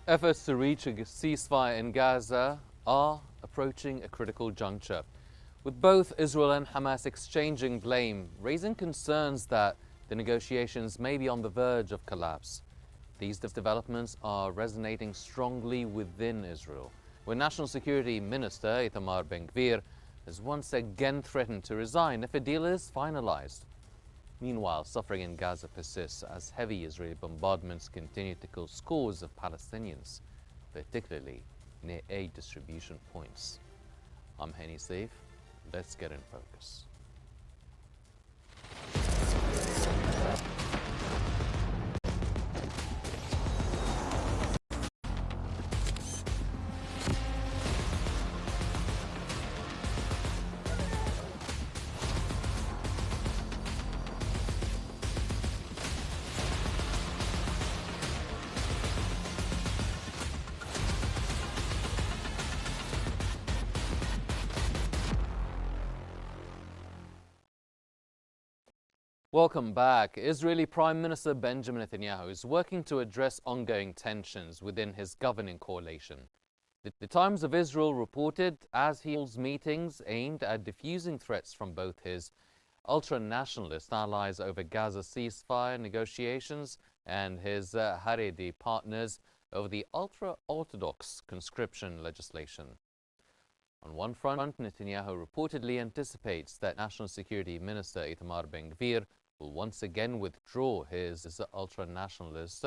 Efforts to reach a ceasefire in Gaza are approaching a critical juncture, with both Israel and Hamas exchanging blame, raising concerns that the negotiations may be on the verge of collapse. These developments are resonating strongly within Israel, where National Security Minister Itamar Ben-Gvir has once again threatened to resign if a deal is finalized. Meanwhile, suffering in Gaza persists as heavy Israeli bombardments continue to kill scores of Palestinians, particularly near aid distribution points. I'm Henny Saif. Let's get in focus. Welcome back. Israeli Prime Minister Benjamin Netanyahu is working to address ongoing tensions within his governing coalition. The Times of Israel reported as he holds meetings aimed at diffusing threats from both his ultra-nationalist allies over Gaza ceasefire negotiations and his Haredi partners over the ultra-Orthodox conscription legislation. On one front, Netanyahu reportedly anticipates that National Security Minister Itamar Ben-Gvir will once again withdraw his ultra-nationalist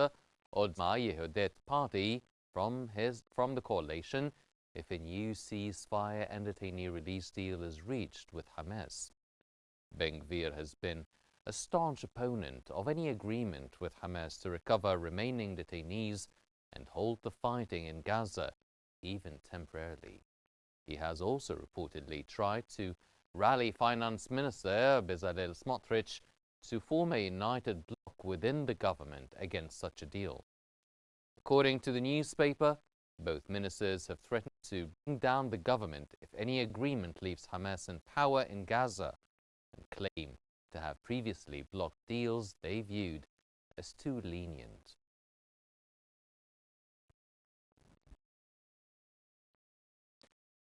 Otzma Yehudit party from the coalition if a new ceasefire and detainee release deal is reached with Hamas. Ben-Gvir has been a staunch opponent of any agreement with Hamas to recover remaining detainees and halt the fighting in Gaza, even temporarily. He has also reportedly tried to rally Finance Minister Bezalel Smotrich to form a united bloc within the government against such a deal. According to the newspaper, both ministers have threatened to bring down the government if any agreement leaves Hamas in power in Gaza, and claim to have previously blocked deals they viewed as too lenient.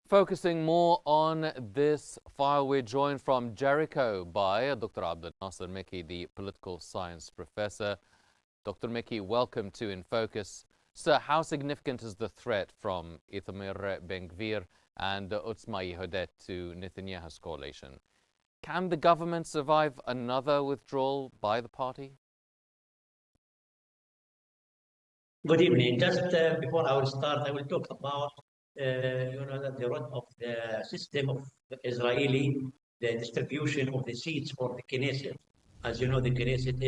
Focusing more on this file, we're joined from Jericho by Dr. Abdel Nasser Meki, the political science professor. Dr. Meki, welcome to In Focus. Sir, how significant is the threat from Itamar Ben-Gvir and Otzma Yehudit to Netanyahu's coalition? Can the government survive another withdrawal by the party? Good evening. Just before I will start, I will talk about the role of the system of Israeli, the distribution of the seats for the Knesset. As you know, the Knesset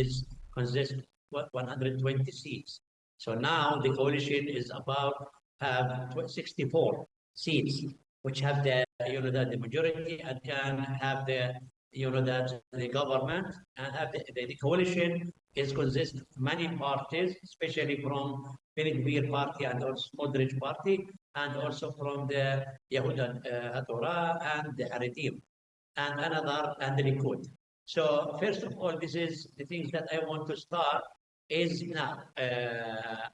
consists of 120 seats. So now the coalition is about have 64 seats, which have the the majority and can have the the government and have the coalition is consist of many parties, especially from Ben-Gvir party and also Smotrich party, and also from the Yehuda HaTorah and the Haredim, and another, and the Likud. So first of all, this is the things that I want to start is now.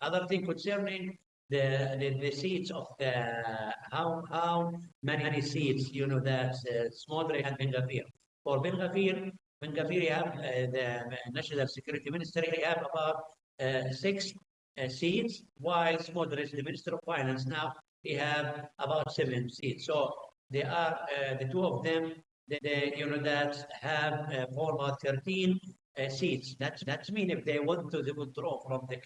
Other thing concerning the seats of the how many seats that Smotrich and Ben-Gvir. For Ben-Gvir have the National Security Ministry have about 6 seats, while Smotrich, the Minister of Finance, now they have about 7 seats. So they are the two of them. That have for about 13 seats. That means if they want to withdraw from the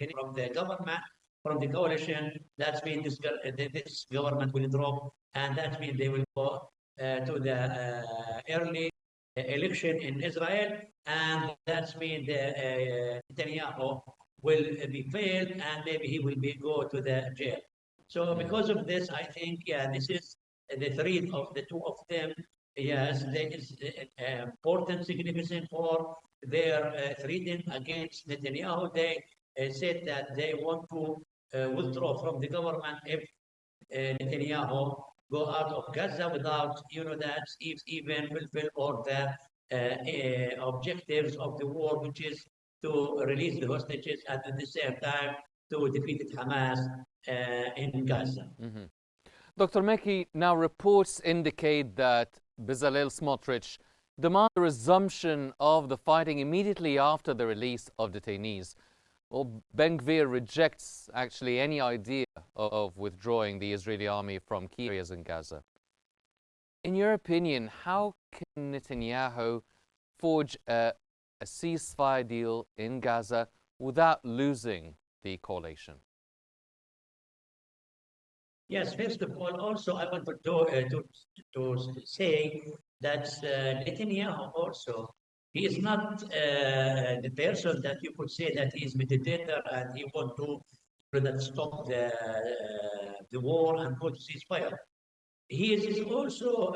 government, from the coalition, that means this government will drop, and that means they will go to the early election in Israel, and that means Netanyahu will be failed, and maybe he will go to the jail. So because of this, I think this is the threat of the two of them. Yes, there is important significance for their threat against Netanyahu. They said that they want to withdraw from the government if Netanyahu go out of Gaza without, that even fulfill all the objectives of the war, which is to release the hostages and at the same time to defeat Hamas in Gaza. Dr. Meki, now reports indicate that Bezalel Smotrich demands the resumption of the fighting immediately after the release of detainees. Well, Ben-Gvir rejects actually any idea of withdrawing the Israeli army from key areas in Gaza. In your opinion, how can Netanyahu forge a ceasefire deal in Gaza without losing the coalition? Yes, first of all, also I want to say that Netanyahu also, he is not the person that you could say that he is meditator and he want to stop the war and go to ceasefire. He is also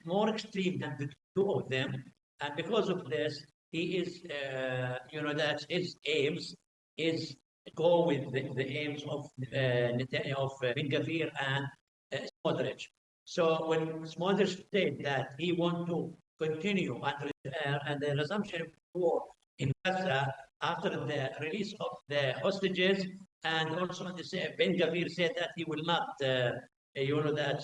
more extreme than the two of them, and because of this, he is, that his aims is go with the aims of Ben-Gvir and Smotrich. So when Smotrich said that he want to continue and the resumption of war in Gaza after the release of the hostages, and also Ben-Gvir said that he will not. That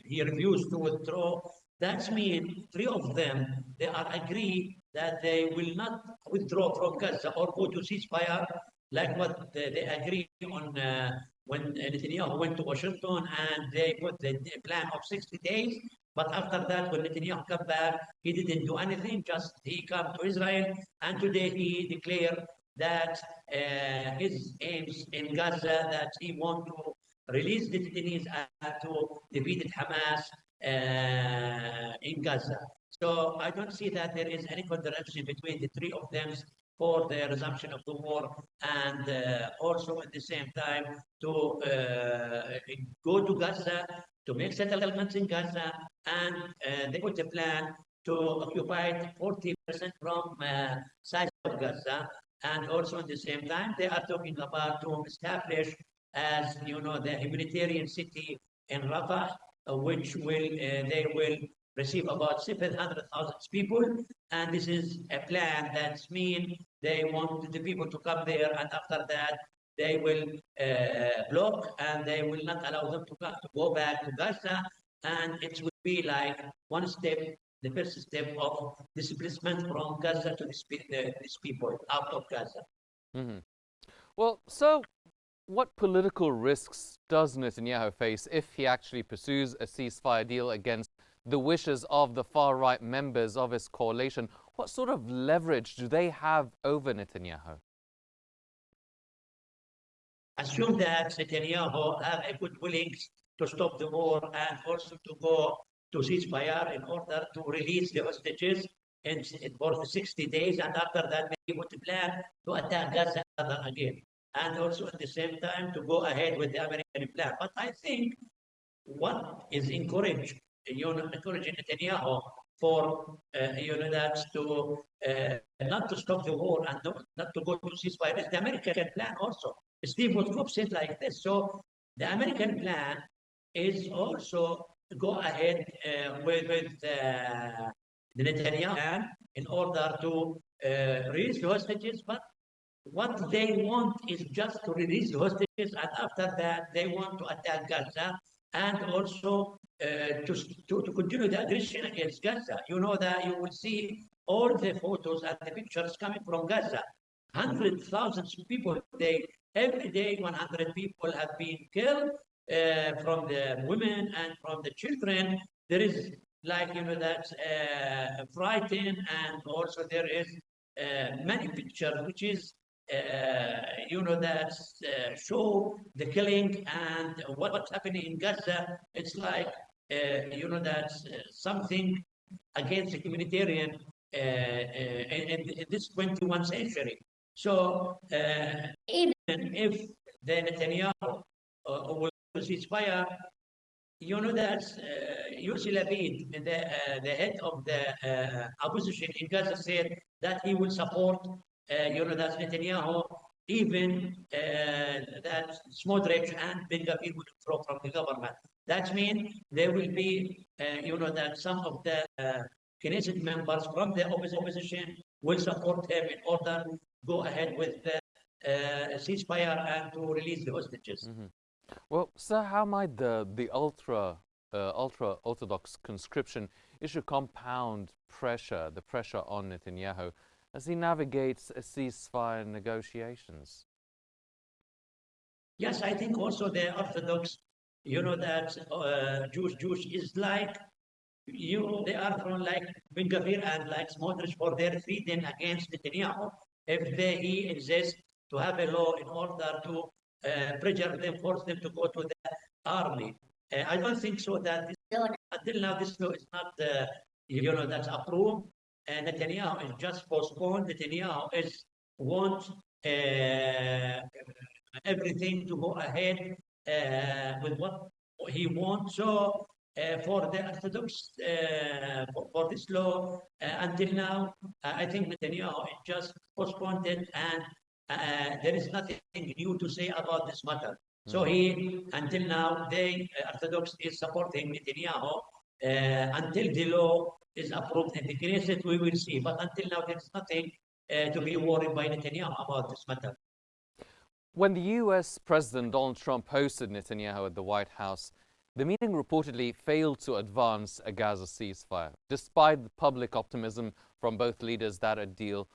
he refused to withdraw. That means three of them, they are agree that they will not withdraw from Gaza or go to ceasefire, like what they agreed on when Netanyahu went to Washington and they put the plan of 60 days. But after that, when Netanyahu came back, he didn't do anything, just he came to Israel, and today he declared that his aims in Gaza, that he want to release the detainees to defeat Hamas in Gaza. So I don't see that there is any contradiction between the three of them for the resumption of the war, and also at the same time to go to Gaza, to make settlements in Gaza, and they put a plan to occupy 40% from size of Gaza, and also at the same time they are talking about to establish, as you know, the humanitarian city in Rafah, which will they will receive about 700,000 people, and this is a plan that means they want the people to come there, and after that they will block and they will not allow them to go back to Gaza, and it will be like one step, the first step of displacement from Gaza to these people out of Gaza. Well, so what political risks does Netanyahu face if he actually pursues a ceasefire deal against the wishes of the far-right members of his coalition? What sort of leverage do they have over Netanyahu? Assume that Netanyahu have a good willing to stop the war and also to go to ceasefire in order to release the hostages for 60 days, and after that maybe would plan to attack Gaza again, and also at the same time to go ahead with the American plan. But I think what is encouraging Netanyahu for that to not to stop the war and not to go to ceasefire is the American plan also. Steve Witkoff said like this. So the American plan is also go ahead with the Netanyahu plan in order to release the hostages, but what they want is just to release the hostages, and after that they want to attack Gaza and also to continue the aggression against Gaza. You know that you will see all the photos and the pictures coming from Gaza. 100,000 people every day 100 people have been killed, from the women and from the children. There is that's frightened, and also there is many pictures which is that show the killing and what's happening in Gaza. It's like that's something against the humanitarian in this 21st century. So even if the Netanyahu will ceasefire, that Yossi Lapid, the head of the opposition in Gaza, said that he will support that Netanyahu, even that Smotrich and Ben-Gvir will withdraw from the government. That means there will be, that some of the Knesset members from the opposition will support him in order to go ahead with ceasefire and to release the hostages. Well, sir, how might the ultra-Orthodox conscription issue compound pressure, the pressure on Netanyahu as he navigates ceasefire negotiations? Yes, I think also the Orthodox, that Jewish is like, they are from like Ben Gvir and like Smotrich for their freedom against Netanyahu. If he insists to have a law in order to pressure them, force them to go to the army. I don't think so that this law, until now, this law is not, that's approved. Netanyahu is just postponed. Netanyahu is want everything to go ahead with what he wants. So for the Orthodox, for this law, until now, I think Netanyahu just postponed it, and there is nothing new to say about this matter. So he, until now, Orthodox is supporting Netanyahu until the law is approved in the Knesset. We will see, but until now, there is nothing to be worried by Netanyahu about this matter. When the US President Donald Trump hosted Netanyahu at the White House, the meeting reportedly failed to advance a Gaza ceasefire, despite the public optimism from both leaders that a deal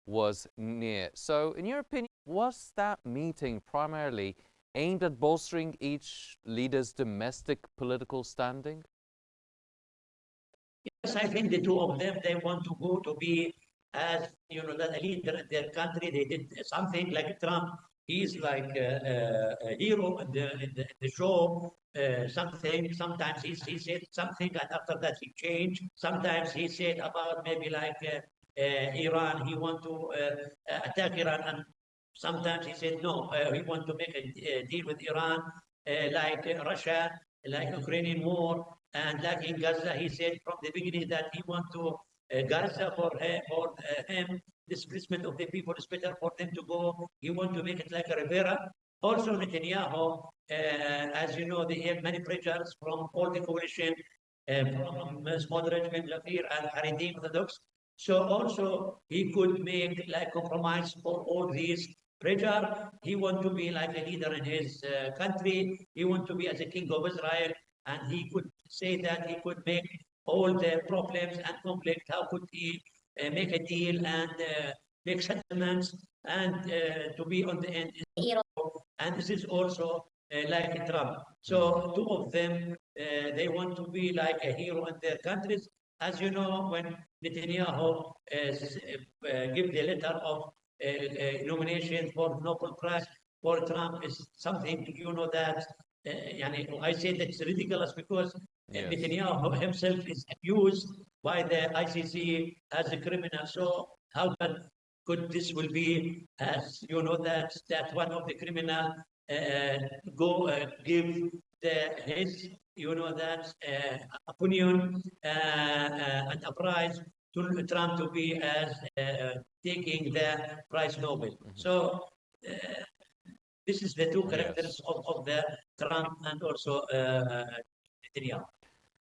was near. So, in your opinion, was that meeting primarily aimed at bolstering each leader's domestic political standing? Yes, I think the two of them, they want to go to be as, that a leader in their country. They did something like Trump. He's like a hero in the show. Sometimes he said something, and after that he changed. Sometimes he said about maybe like Iran, he want to attack Iran, and sometimes he said no, he want to make a deal with Iran, like Russia, like Ukrainian war, and like in Gaza, he said from the beginning that he want to Gaza for him. Displacement of the people is better for them to go. He want to make it like a Rivera. Also, Netanyahu, as you know, they have many pressures from all the coalition, from Smotrich, Ben Gvir, and Haredim Orthodox. So also he could make like compromise for all these pressure. He want to be like a leader in his country. He want to be as a king of Israel, and he could say that he could make all the problems and conflict. How could he make a deal and make settlements and to be on the end is a hero. And this is also like Trump. So two of them, they want to be like a hero in their countries. As you know, when Netanyahu give the letter of nomination for Nobel Prize for Trump is something, that I say that's ridiculous because Netanyahu himself is accused by the ICC as a criminal. So how could this will be, as you know, that one of the criminal give his opinion and a prize to Trump to be as taking the prize Nobel. So this is the two characters of the Trump and also Netanyahu.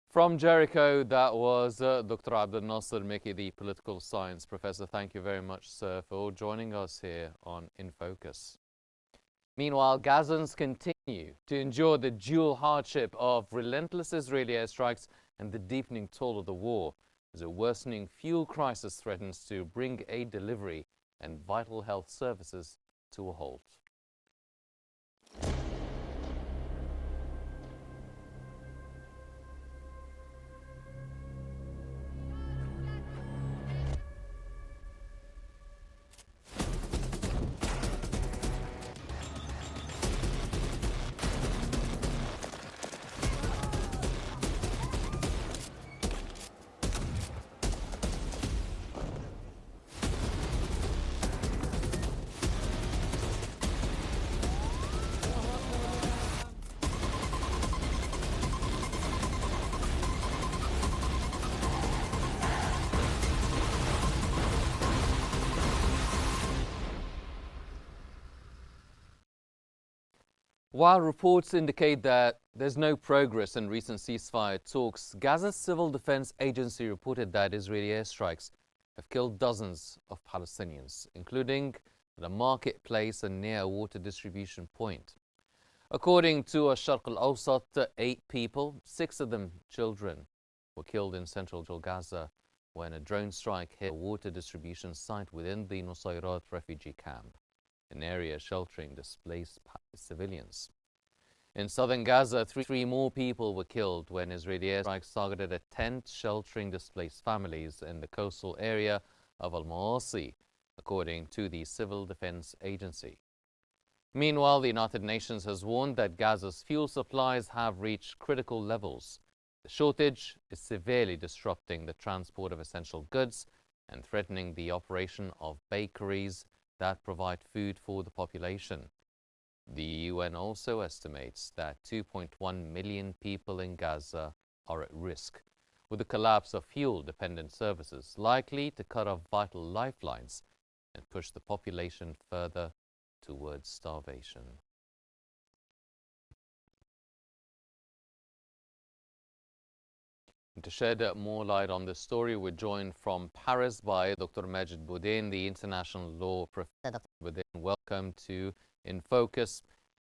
From Jericho, that was Dr. Abdel Nasser Meki, the political science professor. Thank you very much, sir, for joining us here on In Focus. Meanwhile, Gazans continue to endure the dual hardship of relentless Israeli airstrikes and the deepening toll of the war, as a worsening fuel crisis threatens to bring aid delivery and vital health services to a halt. While reports indicate that there's no progress in recent ceasefire talks, Gaza's Civil Defense Agency reported that Israeli airstrikes have killed dozens of Palestinians, including at a marketplace and near a water distribution point. According to Sharq al-Awsat, 8 people, 6 of them children, were killed in central Gaza when a drone strike hit a water distribution site within the Nusayrat refugee camp, an area sheltering displaced civilians. In southern Gaza, three more people were killed when Israeli airstrikes targeted a tent sheltering displaced families in the coastal area of Al-Mawasi, according to the Civil Defense Agency. Meanwhile, the United Nations has warned that Gaza's fuel supplies have reached critical levels. The shortage is severely disrupting the transport of essential goods and threatening the operation of bakeries that provide food for the population. The UN also estimates that 2.1 million people in Gaza are at risk, with the collapse of fuel-dependent services likely to cut off vital lifelines and push the population further towards starvation. And to shed more light on this story, we're joined from Paris by Dr. Majid Boudin, the international law professor. Welcome to In Focus.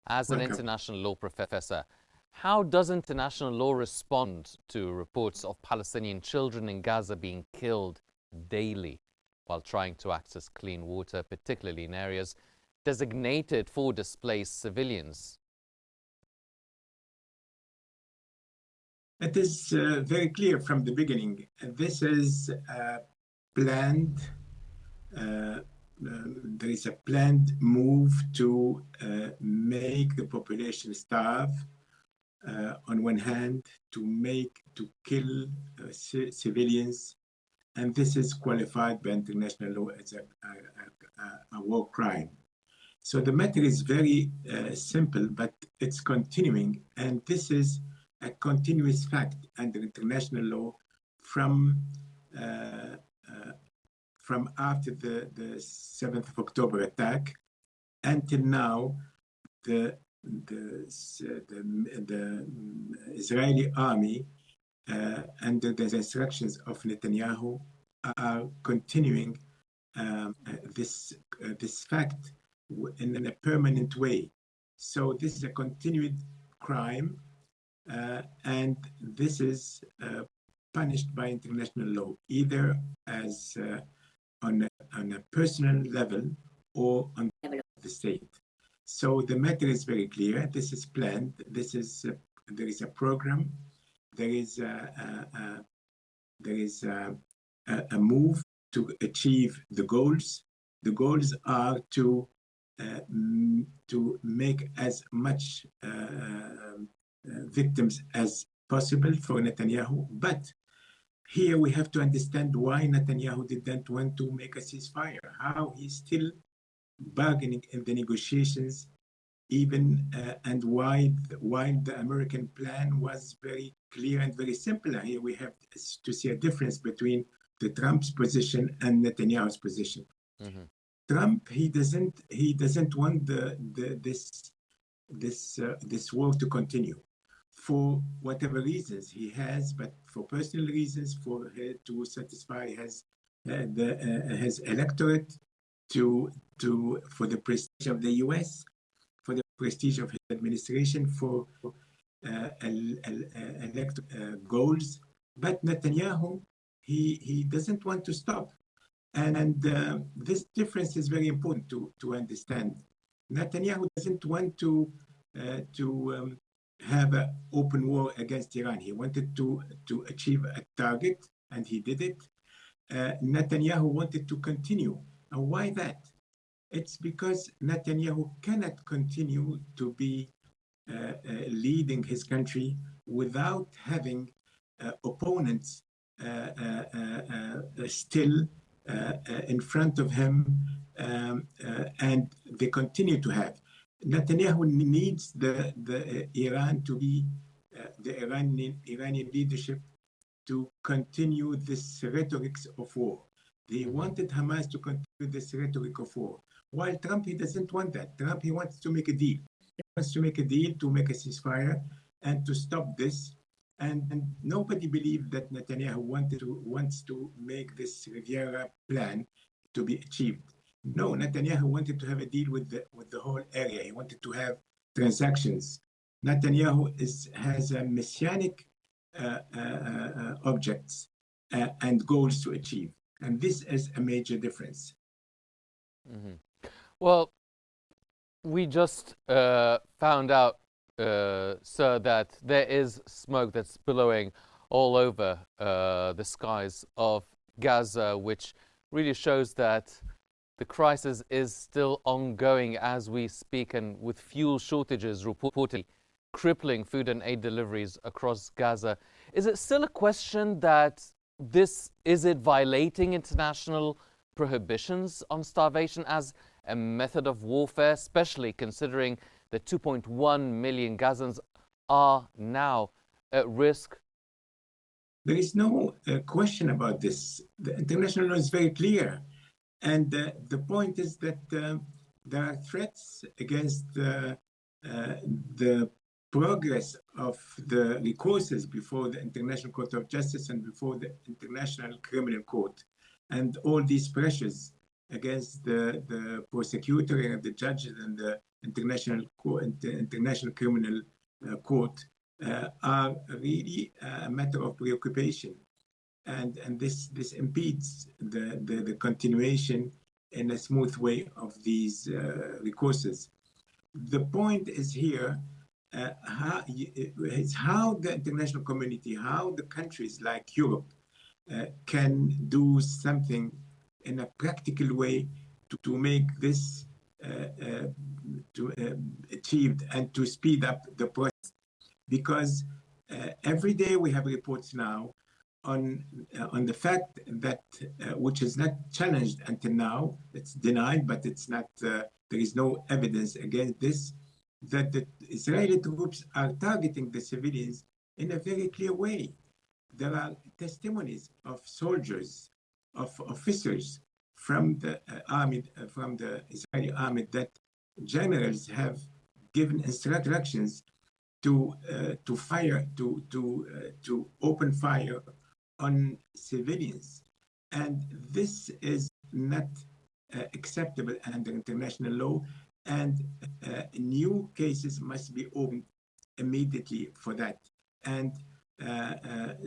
As an international law professor, how does international law respond to reports of Palestinian children in Gaza being killed daily while trying to access clean water, particularly in areas designated for displaced civilians? It is very clear from the beginning. This is planned. There is a planned move to make the population starve. On one hand, to kill civilians, and this is qualified by international law as a war crime. So the matter is very simple, but it's continuing, and this is a continuous fact under international law from after the 7th of October attack until now. The Israeli army, under the instructions of Netanyahu, are continuing this fact in a permanent way. So this is a continued crime, and this is punished by international law, either as on a personal level or on the level of the state. So the matter is very clear. This is planned. There is a program. There is a move to achieve the goals. The goals are to make as much victims as possible for Netanyahu. But here we have to understand why Netanyahu didn't want to make a ceasefire, how he's still bargaining in the negotiations, even and why the American plan was very clear and very simple. Here we have to see a difference between the Trump's position and Netanyahu's position. Mm-hmm. Trump, he doesn't want this war to continue for whatever reasons he has, but for personal reasons, to satisfy his electorate, for the prestige of the U.S., for the prestige of his administration, for goals. But Netanyahu, he doesn't want to stop. And this difference is very important to understand. Netanyahu doesn't want to have an open war against Iran. He wanted to achieve a target, and he did it. Netanyahu wanted to continue. And why that? It's because Netanyahu cannot continue to be leading his country without having opponents still in front of him, and they continue to have. Netanyahu needs the Iran to be the Iranian leadership to continue this rhetoric of war. They wanted Hamas to continue this rhetoric of war. While Trump, he doesn't want that. Trump, he wants to make a deal. He wants to make a deal, to make a ceasefire, and to stop this. And nobody believed that Netanyahu wants to make this Riviera plan to be achieved. No, Netanyahu wanted to have a deal with the whole area. He wanted to have transactions. Netanyahu has a messianic objects and goals to achieve, and this is a major difference. Mm-hmm. Well, we just found out, sir, that there is smoke that's billowing all over the skies of Gaza, which really shows that the crisis is still ongoing as we speak, and with fuel shortages reportedly crippling food and aid deliveries across Gaza. Is it still a question that is it violating international prohibitions on starvation as a method of warfare, especially considering that 2.1 million Gazans are now at risk? There is no question about this. The international law is very clear. And the point is that there are threats against the progress of the recourses before the International Court of Justice and before the International Criminal Court. And all these pressures against the prosecutor and the judges and the International Criminal Court are really a matter of preoccupation. And this impedes the continuation in a smooth way of these recourses. The point is here, how the international community, how the countries like Europe can do something in a practical way to make this achieved and to speed up the process. Because every day we have reports now on the fact that which is not challenged until now, it's denied, but it's not. There is no evidence against this, that the Israeli troops are targeting the civilians in a very clear way. There are testimonies of soldiers, of officers from the army, from the Israeli army, that generals have given instructions to fire, to open fire on civilians, and this is not acceptable under international law, and new cases must be opened immediately for that. And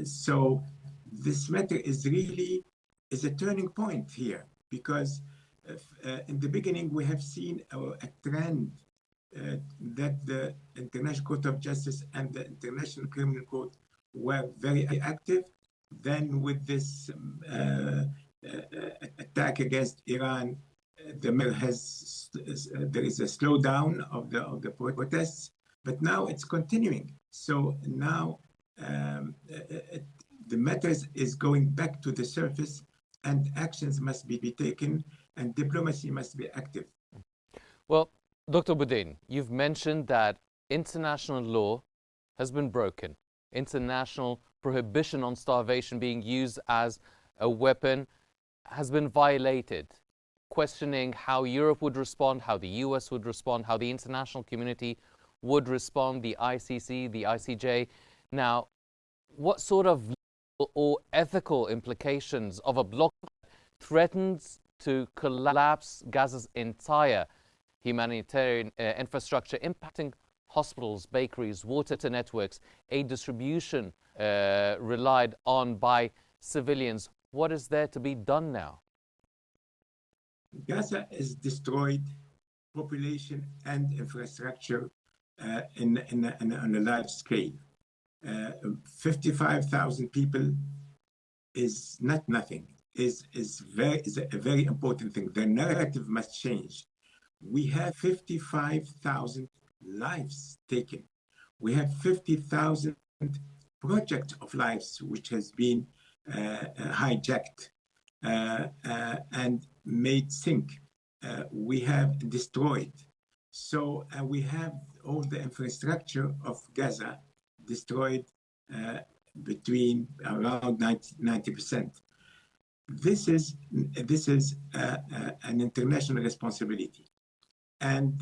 so this matter is a turning point here, because in the beginning we have seen a trend that the International Court of Justice and the International Criminal Court were very active. Then with this attack against Iran, there is a slowdown of the protests, but now it's continuing. So now the matter is going back to the surface, and actions must be taken, and diplomacy must be active. Well, Dr. Boudin, you've mentioned that international law has been broken. International prohibition on starvation being used as a weapon has been violated. Questioning how Europe would respond, how the US would respond, how the international community would respond, the ICC, the ICJ. Now, what sort of legal or ethical implications of a block threatens to collapse Gaza's entire humanitarian infrastructure, impacting hospitals, bakeries, water networks, aid distribution relied on by civilians? What is there to be done now? Gaza is destroyed, population and infrastructure on a large scale. 55,000 people is not nothing. Is a very important thing. The narrative must change. We have 55,000 lives taken. We have 50,000 projects of lives which has been hijacked and made sink. We have destroyed. So we have all the infrastructure of Gaza destroyed between around 90%. This is an international responsibility, and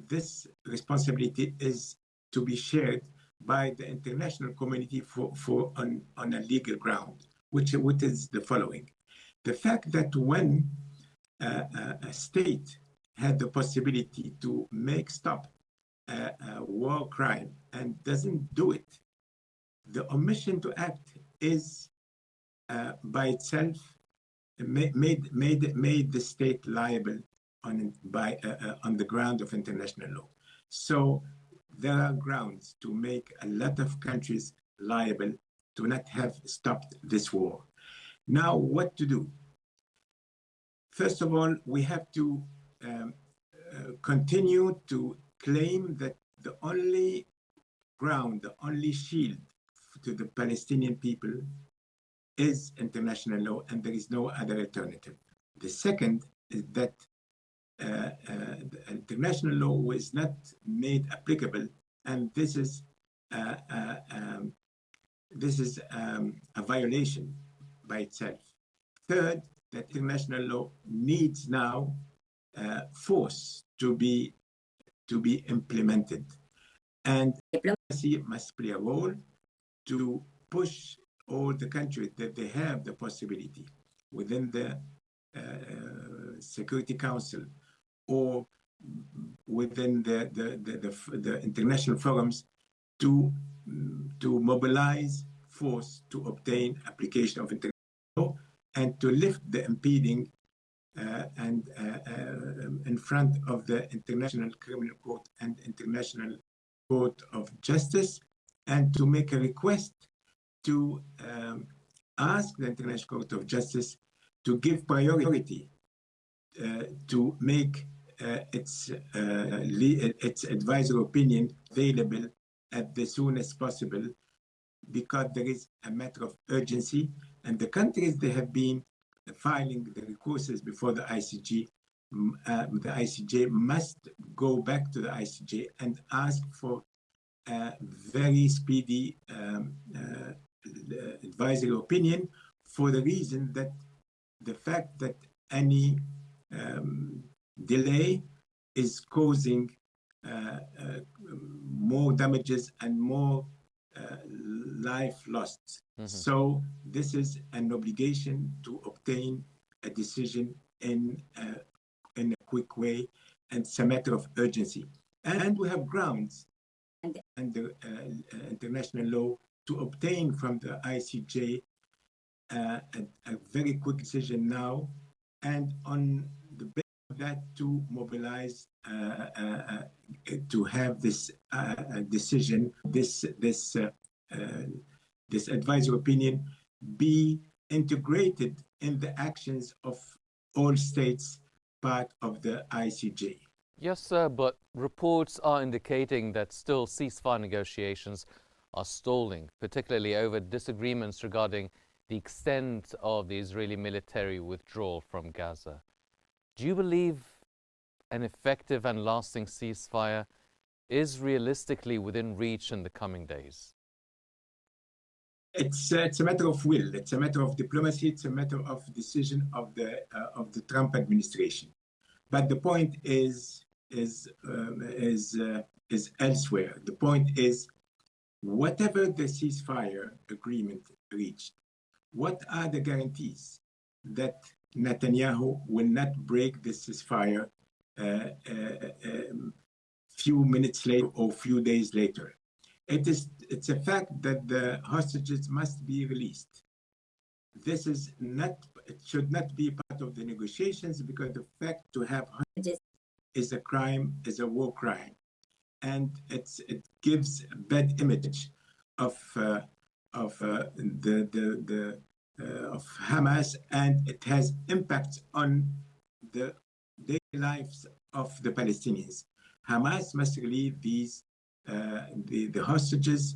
this responsibility is to be shared by the international community on a legal ground, which is the following: the fact that when a state had the possibility to stop a war crime and doesn't do it, the omission to act is by itself made the state liable on the ground of international law. So there are grounds to make a lot of countries liable to not have stopped this war. Now, what to do? First of all, we have to continue to claim that the only ground, the only shield to the Palestinian people is international law, and there is no other alternative. The second is that international law was not made applicable, and this is a violation by itself. Third, that international law needs now force to be implemented, and diplomacy must play a role to push all the countries that they have the possibility within the Security Council or within the international forums to mobilize force to obtain application of international law and to lift the impeding and in front of the International Criminal Court and International Court of Justice, and to make a request to ask the International Court of Justice to give priority to make its advisory opinion available at the soonest possible, because there is a matter of urgency, and the countries they have been filing the recourses before the ICJ, must go back to the ICJ and ask for a very speedy advisory opinion, for the reason that the fact that any delay is causing more damages and more life lost. Mm-hmm. So this is an obligation to obtain a decision in a quick way, and it's a matter of urgency. And we have grounds under international law to obtain from the ICJ a very quick decision now, and on the basis of that to mobilize to have this decision, this advisory opinion be integrated in the actions of all states part of the ICJ. Yes, sir, but reports are indicating that still ceasefire negotiations are stalling, particularly over disagreements regarding the extent of the Israeli military withdrawal from Gaza. Do you believe an effective and lasting ceasefire is realistically within reach in the coming days? It's a matter of will. It's a matter of diplomacy. It's a matter of decision of the Trump administration. But the point is elsewhere. The point is, whatever the ceasefire agreement reached, what are the guarantees that Netanyahu will not break the ceasefire few minutes later or few days later? It's a fact that the hostages must be released. This is not, it should not be part of the negotiations, because the fact to have hostages is a crime, is a war crime, and it gives a bad image of Hamas, and it has impacts on the daily lives of the Palestinians. Hamas must relieve these the hostages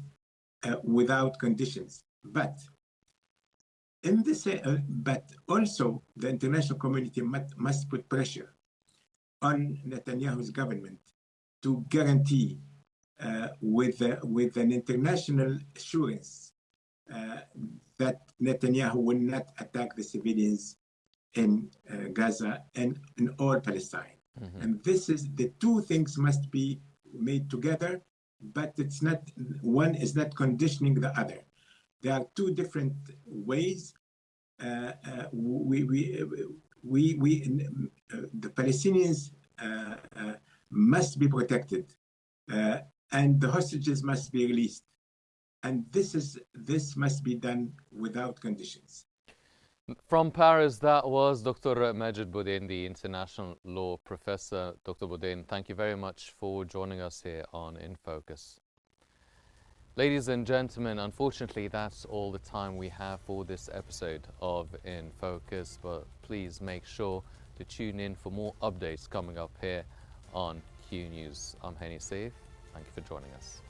without conditions, but but also the international community must put pressure on Netanyahu's government to guarantee with an international assurance that Netanyahu will not attack the civilians in Gaza and in all Palestine. Mm-hmm. And this is, the two things must be made together, but it's not, one is not conditioning the other. There are two different ways. the Palestinians must be protected, and the hostages must be released. And this must be done without conditions. From Paris, that was Dr. Majid Boudin, the international law professor. Dr. Boudin, thank you very much for joining us here on In Focus. Ladies and gentlemen, unfortunately, that's all the time we have for this episode of In Focus, but please make sure to tune in for more updates coming up here on Q News. I'm Henny Saif. Thank you for joining us.